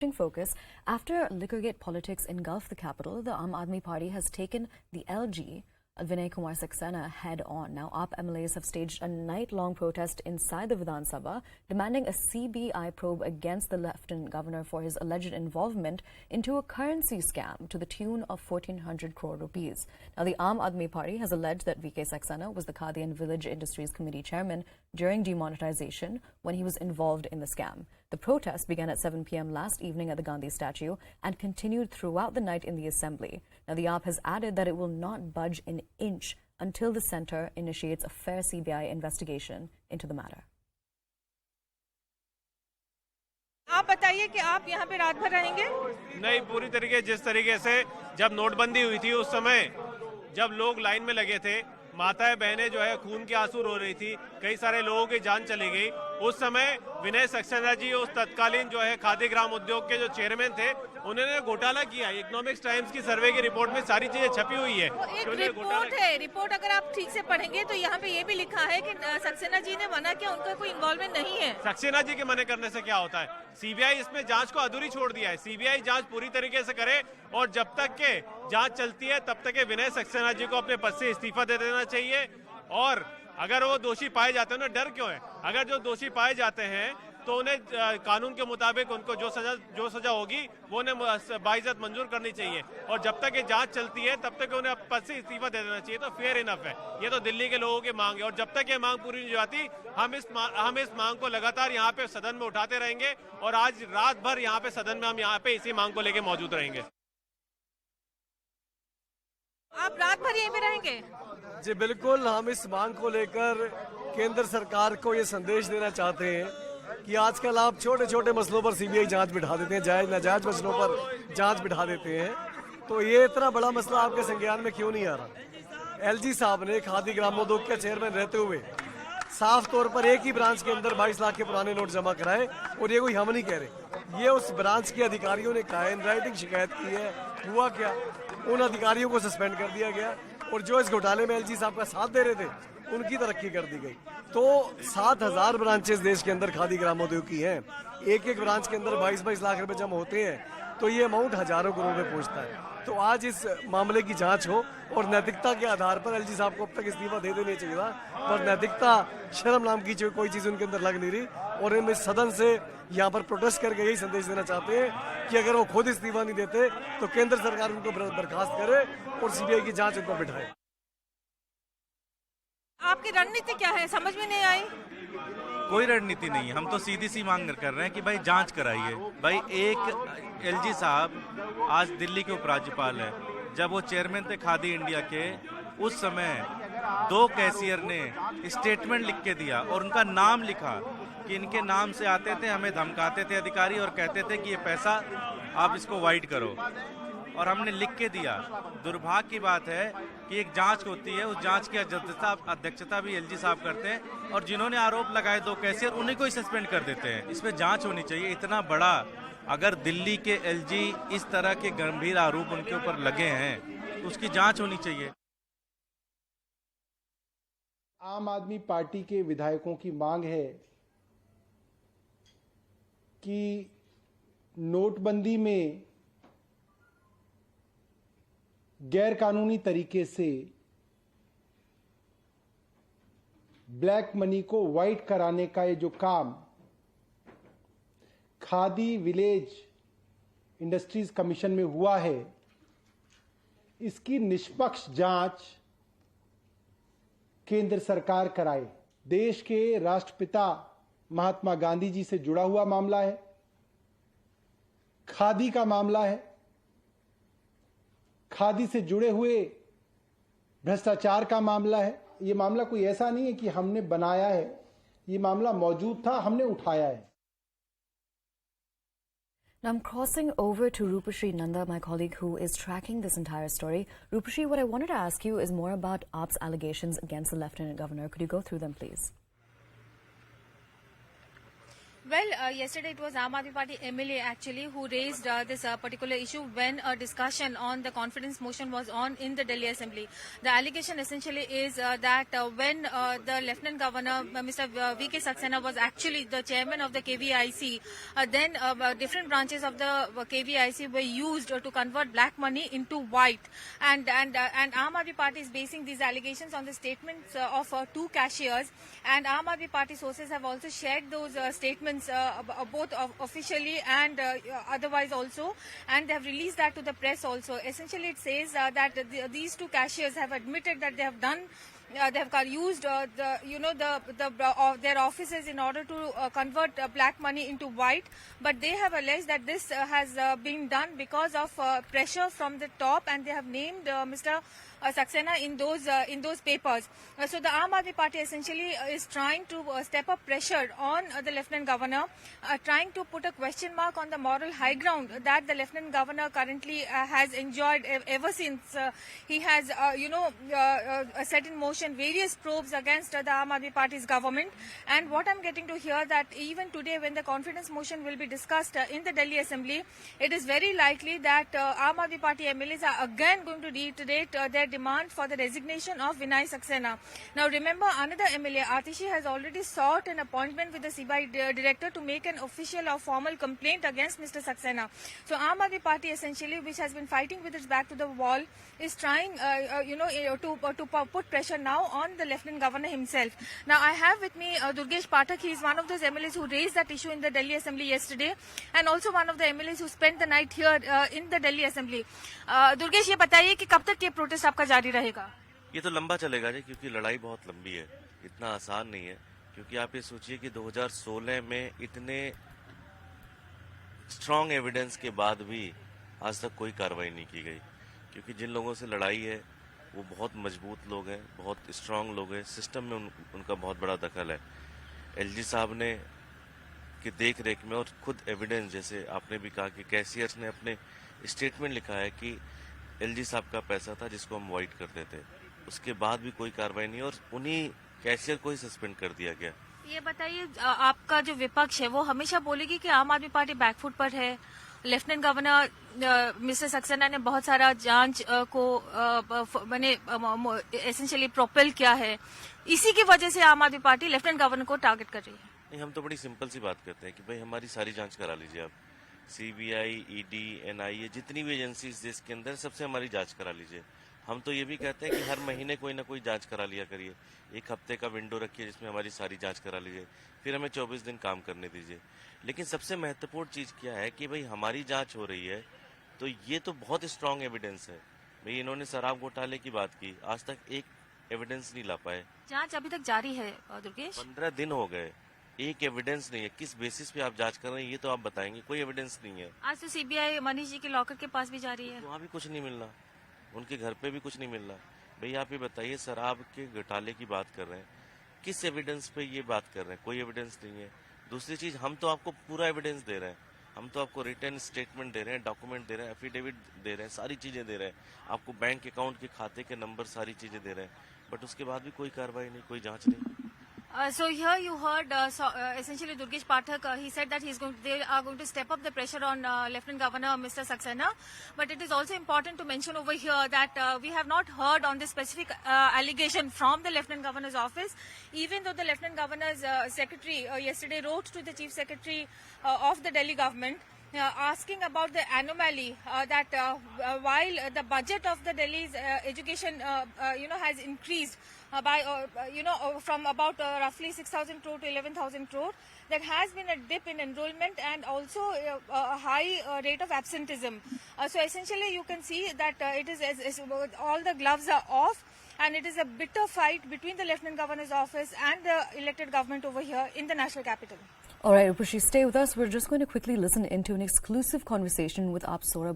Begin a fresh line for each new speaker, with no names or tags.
Focus. After Liquorgate politics engulfed the capital, the Aam Aadmi Party has taken the LG, Vinay Kumar Saxena, head on. Now, AAP MLAs have staged a night-long protest inside the Vidhan Sabha, demanding a CBI probe against the Lieutenant Governor for his alleged involvement into a currency scam to the tune of 1,400 crore rupees. Now, the Aam Aadmi Party has alleged that VK Saxena was the Khadi and Village Industries Committee chairman during demonetization when he was involved in the scam. The protest began at 7 p.m. last evening at the Gandhi statue and continued throughout the night in the assembly. Now, the AAP has added that it will not budge an inch until the centre initiates a fair CBI investigation into the matter.
आप बताइए कि आप यहाँ पे रात भर रहेंगे?
नहीं, पूरी तरीके जिस तरीके से जब नोटबंदी हुई थी उस समय जब लोग लाइन में लगे थे, माताएं बहनें जो है खून के आंसू रो रही थी, कई सारे लोगों की जान चली गई। उस समय विनय सक्सेना जी उस तत्कालीन जो है खादी ग्राम उद्योग के जो चेयरमैन थे, उन्होंने घोटाला किया। इकोनॉमिक्स टाइम्स की सर्वे की रिपोर्ट में सारी चीजें छपी हुई है।
एक रिपोर्ट है, रिपोर्ट अगर आप ठीक से पढ़ेंगे तो यहाँ पे ये भी लिखा है कि सक्सेना जी ने मना किया, उनका कोई इन्वॉल्वमेंट नहीं है।
सक्सेना जी के मना करने से क्या होता है? सीबीआई इसमें जांच को अधूरी छोड़ दिया है। सीबीआई जांच पूरी तरीके से करे और जब तक के जांच चलती है तब तक के विनय सक्सेना जी को अपने पद से इस्तीफा दे देना चाहिए। और अगर वो दोषी पाए जाते हैं, उन्हें डर क्यों है? अगर जो दोषी पाए जाते हैं तो उन्हें कानून के मुताबिक उनको जो सजा होगी वो उन्हें बाइज्जत मंजूर करनी चाहिए। और जब तक ये जांच चलती है तब तक उन्हें पद से इस्तीफा दे देना चाहिए। तो फेयर इनफ है। ये तो दिल्ली के लोगों की मांग है और जब तक ये मांग पूरी नहीं जाती हम इस मांग को लगातार यहाँ पे सदन में उठाते रहेंगे और आज रात भर यहाँ पे सदन में हम यहाँ पे इसी मांग को लेकर मौजूद रहेंगे।
आप रात भर यहीं पे रहेंगे?
जी बिल्कुल, हम इस मांग को लेकर केंद्र सरकार को ये संदेश देना चाहते हैं कि आजकल आप छोटे छोटे मसलों पर सीबीआई जांच बिठा देते हैं, जायज नाजायज मसलों पर जांच बिठा देते हैं, तो ये इतना बड़ा मसला आपके संज्ञान में क्यों नहीं आ रहा? एलजी साहब ने खादी ग्रामोद्योग के चेयरमैन रहते हुए साफ तौर पर एक ही ब्रांच के अंदर 22 लाख के पुराने नोट जमा कराए और ये कोई हम नहीं कह रहे, ये उस ब्रांच के अधिकारियों ने कहा है, इन राइटिंग शिकायत की है। हुआ क्या? उन अधिकारियों को सस्पेंड कर दिया गया और जो इस घोटाले में एलजी साहब का साथ दे रहे थे उनकी तरक्की कर दी गई। तो 7,000 ब्रांचेस देश के अंदर खादी ग्रामोद्योग की हैं, एक एक ब्रांच के अंदर 22-22 लाख रुपए जमा होते हैं, तो ये अमाउंट हजारों करोड़ में पहुंचता है। तो आज इस मामले की जांच हो और नैतिकता के आधार पर एलजी साहब को अब तक इस्तीफा दे देना चाहिए था, पर नैतिकता शर्म नाम की कोई चीज उनके अंदर लग नहीं रही और हम इस सदन से यहाँ पर प्रोटेस्ट करके यही संदेश देना चाहते हैं कि अगर वो खुद इस्तीफा नहीं देते तो केंद्र सरकार उनको बर्खास्त करे और सीबीआई की जांच उन पर बिठाए।
आपकी रणनीति क्या है, समझ में नहीं आई?
कोई रणनीति नहीं है, हम तो सीधी सी मांग कर रहे हैं कि भाई जांच कराइए। भाई एक एलजी साहब आज दिल्ली के उपराज्यपाल है, जब वो चेयरमैन थे खादी इंडिया के उस समय 2 कैशियर ने स्टेटमेंट लिख के दिया और उनका नाम लिखा कि इनके नाम से आते थे, हमें धमकाते थे अधिकारी और कहते थे कि ये पैसा आप इसको वाइट करो और हमने लिख के दिया। दुर्भाग्य की बात है कि एक जांच होती है, उस जांच की अध्यक्षता भी एलजी साहब करते हैं और जिन्होंने आरोप लगाए 2 कैशियर उन्हीं को ही सस्पेंड कर देते हैं। इसमें जांच होनी चाहिए। इतना बड़ा अगर दिल्ली के एलजी इस तरह के गंभीर आरोप उनके ऊपर लगे हैं तो उसकी जांच होनी चाहिए।
आम आदमी पार्टी के विधायकों की मांग है कि नोटबंदी में गैर कानूनी तरीके से ब्लैक मनी को वाइट कराने का ये जो काम खादी विलेज इंडस्ट्रीज कमीशन में हुआ है, इसकी निष्पक्ष जांच केंद्र सरकार कराए। देश के राष्ट्रपिता महात्मा गांधी जी से जुड़ा हुआ मामला है, खादी का मामला है, खादी से जुड़े हुए भ्रष्टाचार का मामला है। ये मामला कोई ऐसा नहीं है कि हमने बनाया है, ये मामला मौजूद था, हमने उठाया है।
Now I'm crossing over to Rupashri Nanda, my colleague who is tracking this entire story. Rupashri, what I wanted to ask you is more about AAP's allegations against the Lieutenant Governor. Could you go through them, please?
Well, yesterday it was Aam Aadmi Party MLA actually who raised this particular issue when a discussion on the confidence motion was on in the Delhi Assembly. The allegation essentially is that when the Lieutenant Governor, Mr. V.K. Saxena, was actually the chairman of the KVIC, then different branches of the KVIC were used to convert black money into white. And Aam Aadmi Party is basing these allegations on the statements of two cashiers. And Aam Aadmi Party sources have also shared those statements both officially and otherwise also, and they have released that to the press also. Essentially, it says that these two cashiers have admitted that they have done. They have used their offices in order to convert black money into white, but they have alleged that this has been done because of pressure from the top, and they have named Mr. Saxena in those papers. So the Aam Aadmi Party essentially is trying to step up pressure on the Lieutenant Governor, trying to put a question mark on the moral high ground that the Lieutenant Governor currently has enjoyed ever since he has set in motion various probes against the Aam Aadmi Party's government. And what I'm getting to hear that even today, when the confidence motion will be discussed in the Delhi Assembly, it is very likely that Aam Aadmi Party MLAs are again going to reiterate their demand for the resignation of Vinay Saxena. Now remember, another MLA, Atishi, has already sought an appointment with the CBI director to make an official or formal complaint against Mr. Saxena. So Aam Aadmi Party essentially, which has been fighting with its back to the wall, is trying to put pressure now on the Lieutenant Governor himself. Now I have with me Durgesh Pathak. He is one of those MLAs who raised that issue in the Delhi Assembly yesterday, and also one of the MLAs who spent the night here in the Delhi Assembly. Durgesh, ये बताइए कि कब तक ये protest आपका जारी रहेगा?
ये तो लंबा चलेगा जी, क्योंकि लड़ाई बहुत लंबी है, इतना आसान नहीं है। क्योंकि आप ये सोचिए कि 2016 में इतने स्ट्रांग एविडेंस के बाद भी आज तक कोई कार्रवाई नहीं की गई, क्योंकि जिन लोगों से लड़ाई है वो बहुत मजबूत लोग हैं, बहुत स्ट्रांग लोग हैं, सिस्टम में उनका बहुत बड़ा दखल है। एलजी साहब ने की देख रेख में और खुद एविडेंस, जैसे आपने भी कहा कि कैशियर्स ने अपने स्टेटमेंट लिखा है कि एलजी साहब का पैसा था जिसको हम वाइट करते थे, उसके बाद भी कोई कार्रवाई नहीं और उन्हीं कैशियर को ही सस्पेंड कर दिया गया।
ये बताइए, आपका जो विपक्ष है वो हमेशा बोलेगी कि आम आदमी पार्टी बैकफुट पर है, लेफ्टिनेंट गवर्नर मिस्टर सक्सेना ने बहुत सारा जांच को मैंने एसेंशियली प्रोपेल किया है, इसी की वजह से आम आदमी पार्टी लेफ्टिनेंट गवर्नर को टारगेट कर रही है।
नहीं, हम तो बड़ी सिंपल सी बात करते हैं कि भाई हमारी सारी जांच करा लीजिए आप, सीबीआई, ईडी, एनआईए, जितनी भी एजेंसीज देश के अंदर, सबसे हमारी जांच करा लीजिए। हम तो ये भी कहते हैं कि हर महीने कोई ना कोई जांच करा लिया करिए, एक हफ्ते का विंडो रखिए जिसमें हमारी सारी जांच करा लीजिए, फिर हमें 24 दिन काम करने दीजिए। लेकिन सबसे महत्वपूर्ण चीज क्या है कि भाई हमारी जांच हो रही है, तो ये तो बहुत स्ट्रांग एविडेंस है। भाई इन्होंने शराब घोटाले की बात की, आज तक एक एविडेंस नहीं ला पाए।
जांच अभी तक जारी है दुर्गेश,
15 दिन हो गए, एक एविडेंस नहीं है। किस बेसिस पे आप जांच कर रहे हैं ये तो आप बताएंगे, कोई एविडेंस नहीं है।
आज तो सीबीआई मनीष जी के लॉकर के पास भी जा रही है,
वहाँ भी कुछ नहीं मिलना, उनके घर पे भी कुछ नहीं मिल रहा। भाई आप ये बताइए, शराब के घोटाले की बात कर रहे हैं, किस एविडेंस पे ये बात कर रहे हैं? कोई एविडेंस नहीं है। दूसरी चीज, हम तो आपको पूरा एविडेंस दे रहे हैं, हम तो आपको रिटर्न स्टेटमेंट दे रहे हैं, डॉक्यूमेंट दे रहे हैं, एफिडेविट दे रहे हैं, सारी चीजें दे रहे हैं, आपको बैंक अकाउंट के खाते के नंबर, सारी चीजें दे रहे हैं, बट उसके बाद भी कोई कार्रवाई नहीं, कोई जांच नहीं।
So here you heard essentially Durgesh Pathak. He said that they are going to step up the pressure on Lieutenant Governor Mr. Saxena. But it is also important to mention over here that we have not heard on this specific allegation from the Lieutenant Governor's office. Even though the Lieutenant Governor's secretary yesterday wrote to the Chief Secretary of the Delhi government, asking about the anomaly that while the budget of the Delhi's education has increased by from about roughly 6,000 crore to 11,000 crore, there has been a dip in enrollment and also a high rate of absenteeism. So essentially you can see that it is all the gloves are off, and it is a bitter fight between the Lieutenant Governor's office and the elected government over here in the national capital.
All right, Rupashi, stay with us. We're just going to quickly listen into an exclusive conversation with Apsora